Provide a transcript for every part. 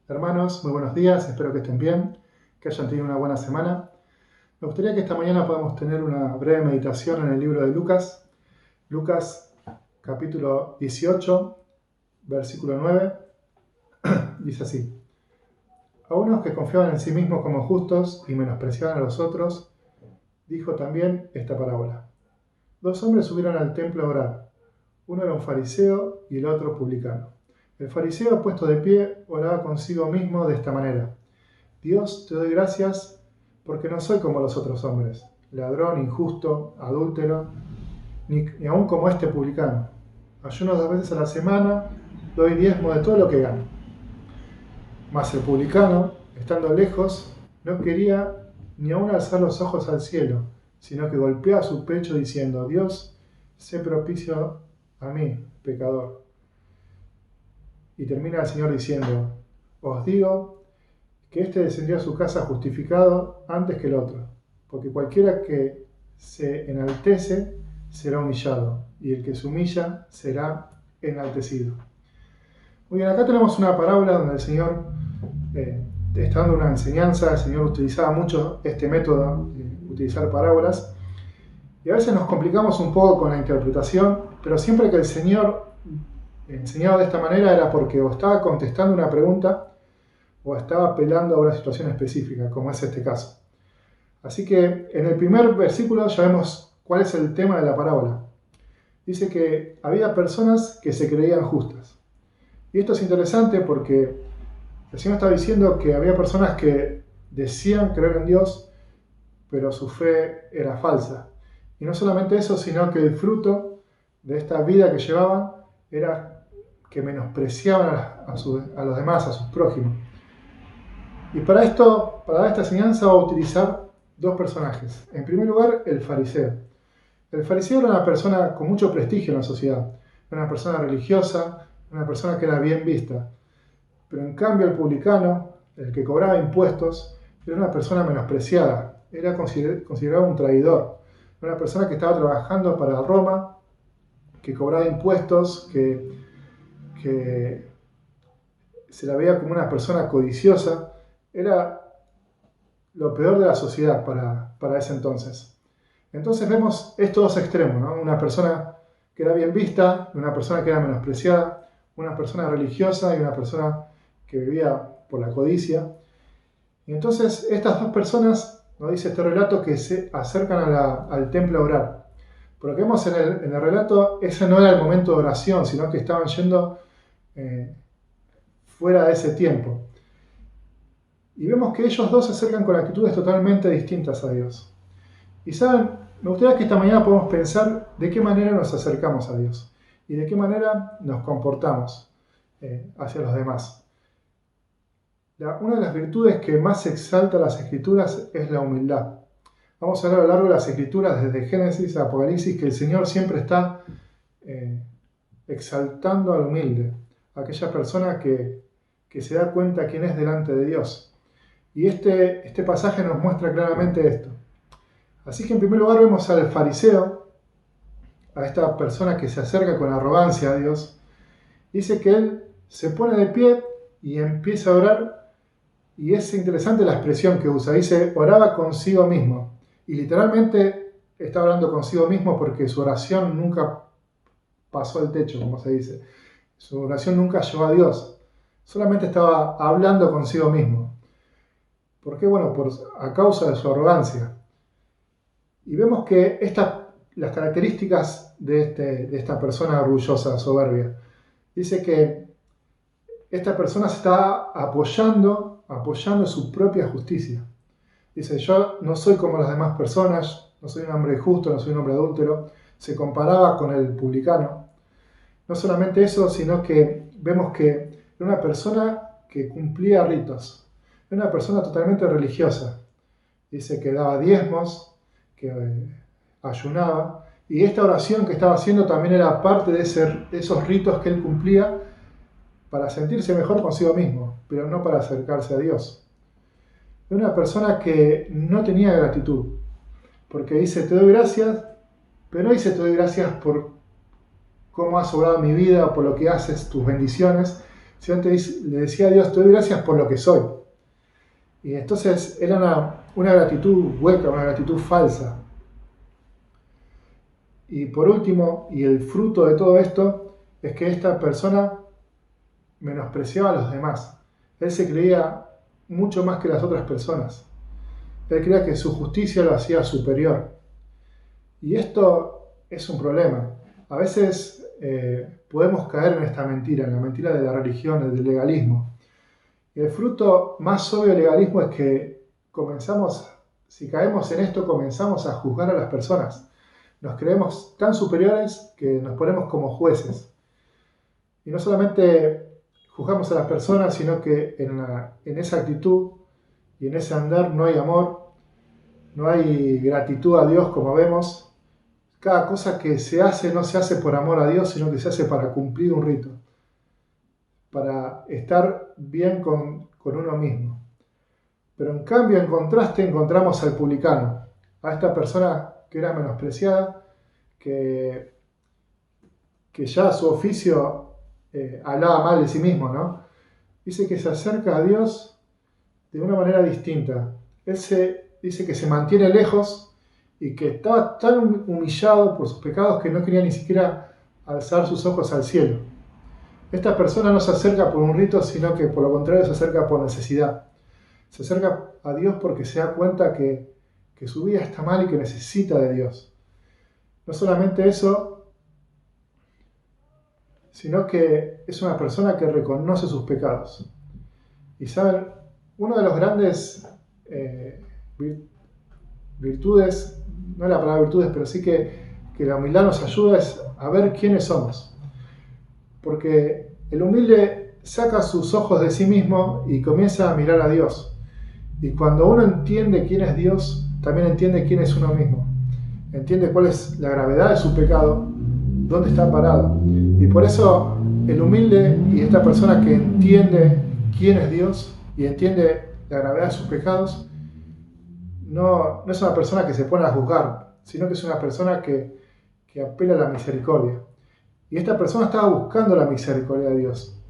Hermanos, muy buenos días, espero que estén bien, que hayan tenido una buena semana. Me gustaría que esta mañana podamos tener una breve meditación en el libro de Lucas, Lucas capítulo 18, versículo 9, dice así: A unos que confiaban en sí mismos como justos y menospreciaban a los otros, dijo también esta parábola. Dos hombres subieron al templo a orar. Uno era un fariseo y el otro publicano. El fariseo, puesto de pie, oraba consigo mismo de esta manera: Dios, te doy gracias porque no soy como los otros hombres, ladrón, injusto, adúltero, ni aun como este publicano. Ayuno 2 veces a la semana, doy diezmo de todo lo que gano. Mas el publicano, estando lejos, no quería ni aun alzar los ojos al cielo, sino que golpeaba su pecho diciendo: Dios, sé propicio a mí, pecador. Y termina el Señor diciendo: Os digo que éste descendió a su casa justificado antes que el otro, porque cualquiera que se enaltece será humillado, y el que se humilla será enaltecido. Muy bien, acá tenemos una parábola donde el Señor está dando una enseñanza. El Señor utilizaba mucho este método, utilizar parábolas, y a veces nos complicamos un poco con la interpretación, pero siempre que el Señor enseñaba de esta manera era porque o estaba contestando una pregunta o estaba apelando a una situación específica, como es este caso. Así que en el primer versículo ya vemos cuál es el tema de la parábola. Dice que había personas que se creían justas. Y esto es interesante porque el Señor está diciendo que había personas que decían creer en Dios, pero su fe era falsa. Y no solamente eso, sino que el fruto de esta vida que llevaban era que menospreciaban a los demás, a sus prójimos. Y para esto, para dar esta enseñanza, va a utilizar dos personajes. En primer lugar, el fariseo. El fariseo era una persona con mucho prestigio en la sociedad, una persona religiosa, una persona que era bien vista. Pero en cambio el publicano, el que cobraba impuestos, era una persona menospreciada, era considerado un traidor, una persona que estaba trabajando para Roma, que cobraba impuestos, que se la veía como una persona codiciosa. Era lo peor de la sociedad para ese entonces. Entonces vemos estos dos extremos, ¿no? Una persona que era bien vista, una persona que era menospreciada, una persona religiosa y una persona que vivía por la codicia. Y entonces estas dos personas, nos dice este relato, que se acercan al templo a orar. Por lo que vemos en el relato, ese no era el momento de oración, sino que estaban yendo fuera de ese tiempo. Y vemos que ellos dos se acercan con actitudes totalmente distintas a Dios. Y saben, me gustaría que esta mañana podamos pensar de qué manera nos acercamos a Dios y de qué manera nos comportamos hacia los demás. Una de las virtudes que más exalta las Escrituras es la humildad. Vamos a ver a lo largo de las Escrituras, desde Génesis a Apocalipsis, que el Señor siempre está exaltando al humilde, a aquella persona que se da cuenta quién es delante de Dios. Y este pasaje nos muestra claramente esto. Así que en primer lugar vemos al fariseo, a esta persona que se acerca con arrogancia a Dios. Dice que él se pone de pie y empieza a orar, y es interesante la expresión que usa. Dice, oraba consigo mismo. Y literalmente está hablando consigo mismo porque su oración nunca pasó el techo, como se dice. Su oración nunca llegó a Dios. Solamente estaba hablando consigo mismo. ¿Por qué? Bueno, a causa de su arrogancia. Y vemos que las características de esta persona orgullosa, soberbia. Dice que esta persona se está apoyando su propia justicia. Dice, yo no soy como las demás personas, no soy un hombre justo, no soy un hombre adúltero. Se comparaba con el publicano. No solamente eso, sino que vemos que era una persona que cumplía ritos. Era una persona totalmente religiosa. Dice que daba diezmos, que ayunaba, y esta oración que estaba haciendo también era parte de esos ritos que él cumplía para sentirse mejor consigo mismo, pero no para acercarse a Dios. Era una persona que no tenía gratitud, porque dice, te doy gracias, pero no dice, te doy gracias por cómo has obrado mi vida, por lo que haces, tus bendiciones, sino le decía a Dios, te doy gracias por lo que soy. Y entonces era una gratitud hueca, una gratitud falsa. Y por último, y el fruto de todo esto, es que esta persona menospreciaba a los demás. Él se creía mucho más que las otras personas. Él creía que su justicia lo hacía superior. Y esto es un problema. A veces podemos caer en esta mentira, en la mentira de la religión, del legalismo. Y el fruto más obvio del legalismo es que si caemos en esto, comenzamos a juzgar a las personas. Nos creemos tan superiores que nos ponemos como jueces. Y no solamente juzgamos a las personas, sino que en esa actitud y en ese andar no hay amor, no hay gratitud a Dios como vemos. Cada cosa que se hace no se hace por amor a Dios, sino que se hace para cumplir un rito, para estar bien con uno mismo. Pero en cambio, en contraste, encontramos al publicano, a esta persona que era menospreciada, que ya su oficio hablaba mal de sí mismo, ¿no? Dice que se acerca a Dios de una manera distinta. Dice que se mantiene lejos y que estaba tan humillado por sus pecados que no quería ni siquiera alzar sus ojos al cielo. Esta persona no se acerca por un rito, sino que por lo contrario se acerca por necesidad. Se acerca a Dios porque se da cuenta que su vida está mal y que necesita de Dios. No solamente eso, sino que es una persona que reconoce sus pecados. Y saben, uno de los grandes virtudes, no es la palabra virtudes, pero sí que la humildad nos ayuda es a ver quiénes somos. Porque el humilde saca sus ojos de sí mismo y comienza a mirar a Dios. Y cuando uno entiende quién es Dios, también entiende quién es uno mismo. Entiende cuál es la gravedad de su pecado, dónde está parado. Y por eso el humilde y esta persona que entiende quién es Dios y entiende la gravedad de sus pecados, no es una persona que se pone a juzgar, sino que es una persona que apela a la misericordia. Y esta persona estaba buscando la misericordia de Dios.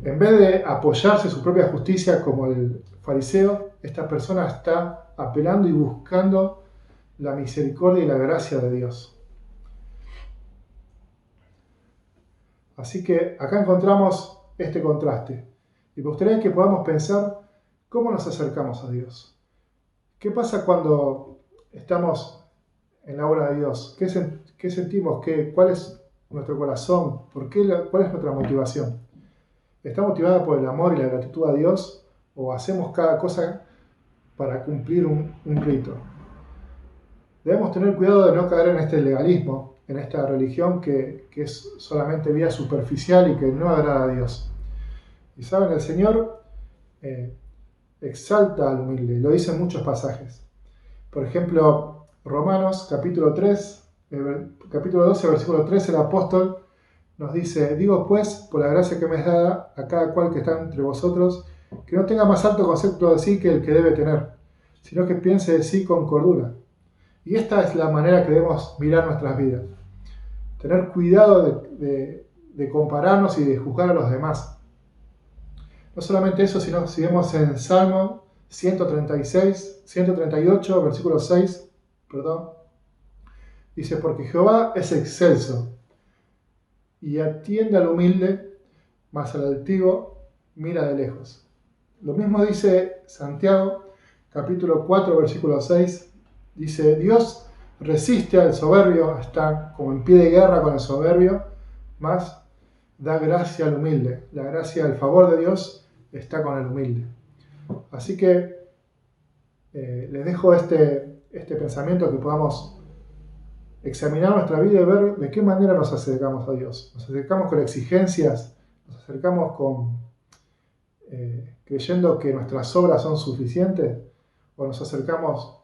En vez de apoyarse en su propia justicia como el fariseo, esta persona está apelando y buscando la misericordia y la gracia de Dios. Así que acá encontramos este contraste. Y me gustaría que podamos pensar cómo nos acercamos a Dios. ¿Qué pasa cuando estamos en la obra de Dios? ¿Qué sentimos? ¿Cuál es nuestro corazón? ¿Cuál es nuestra motivación? ¿Está motivada por el amor y la gratitud a Dios? ¿O hacemos cada cosa para cumplir un rito? Debemos tener cuidado de no caer en este legalismo, en esta religión que es solamente vida superficial y que no agrada a Dios. Y saben, el Señor exalta al humilde, lo dice en muchos pasajes. Por ejemplo, Romanos capítulo 3, capítulo 12, versículo 3, el apóstol nos dice: digo pues, por la gracia que me es dada a cada cual que está entre vosotros, que no tenga más alto concepto de sí que el que debe tener, sino que piense de sí con cordura. Y esta es la manera que debemos mirar nuestras vidas. Tener cuidado de compararnos y de juzgar a los demás. No solamente eso, sino si vemos en Salmo 138, versículo 6, dice: porque Jehová es excelso y atiende al humilde, mas al altivo mira de lejos. Lo mismo dice Santiago, capítulo 4, versículo 6, dice: Dios resiste al soberbio, está como en pie de guerra con el soberbio, mas da gracia al humilde. La gracia, el favor de Dios está con el humilde. Así que les dejo este pensamiento, que podamos examinar nuestra vida y ver de qué manera nos acercamos a Dios. ¿Nos acercamos con exigencias? ¿Nos acercamos creyendo que nuestras obras son suficientes? ¿O nos acercamos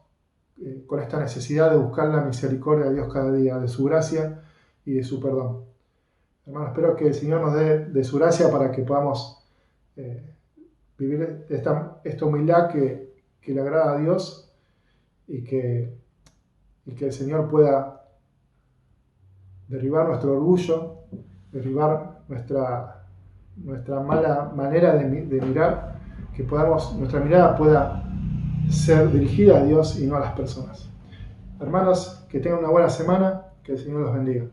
con esta necesidad de buscar la misericordia de Dios cada día, de su gracia y de su perdón? Hermanos, espero que el Señor nos dé de su gracia para que podamos vivir esta humildad que le agrada a Dios, y que el Señor pueda derribar nuestro orgullo, derribar nuestra nuestra mala manera de mirar, que nuestra mirada pueda ser dirigida a Dios y no a las personas. Hermanos, que tengan una buena semana, que el Señor los bendiga.